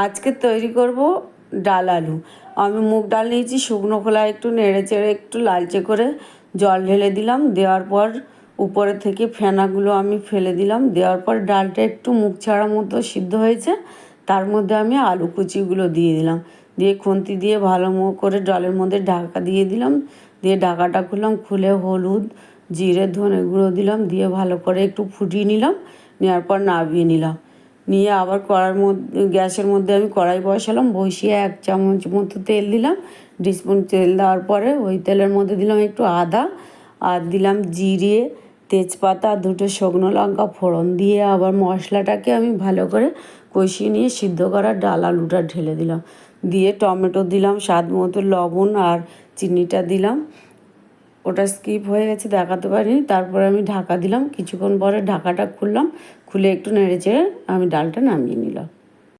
আজকে তৈরি করব ডাল আলু। আমি মুগ ডাল নিয়েছি, শুকনো খোলায় একটু নেড়ে চেড়ে একটু লালচে করে জল ঢেলে দিলাম। দেওয়ার পর উপরে থেকে ফেনাগুলো আমি ফেলে দিলাম। দেওয়ার পর ডালটা একটু মুখ ছাড়া মতো সিদ্ধ হয়েছে, তার মধ্যে আমি আলু কুচিগুলো দিয়ে দিলাম। দিয়ে খুন্তি দিয়ে ভালো করে ডালের মধ্যে ঢাকা দিয়ে দিলাম। দিয়ে ঢাকাটা খুললাম, খুলে হলুদ, জিরে, ধনে গুঁড়ো দিলাম। দিয়ে ভালো করে একটু ফুটিয়ে নিলাম। নেওয়ার পর নামিয়ে নিলাম। নিয়ে আবার গ্যাসের মধ্যে আমি কড়াই বসালাম, বসিয়ে 1 চামচ মতো তেল দিলাম। স্পুন তেল দেওয়ার পরে ওই তেলের মধ্যে দিলাম একটু আদা, আর দিলাম জিরে, তেজপাতা, 2টো শুকনো লঙ্কা ফোড়ন দিয়ে আবার মশলাটাকে আমি ভালো করে কষিয়ে নিয়ে সিদ্ধ করা ডাল আলুটা ঢেলে দিলাম। দিয়ে টমেটো দিলাম, স্বাদ মতো লবণ আর চিনিটা দিলাম। ওটা স্কিপ হয়ে গেছে, দেখাতে পারিনি। তারপরে আমি ঢাকা দিলাম। কিছুক্ষণ পরে ঢাকাটা খুললাম, খুলে একটু নেড়ে চেড়ে আমি ডালটা নামিয়ে নিলাম।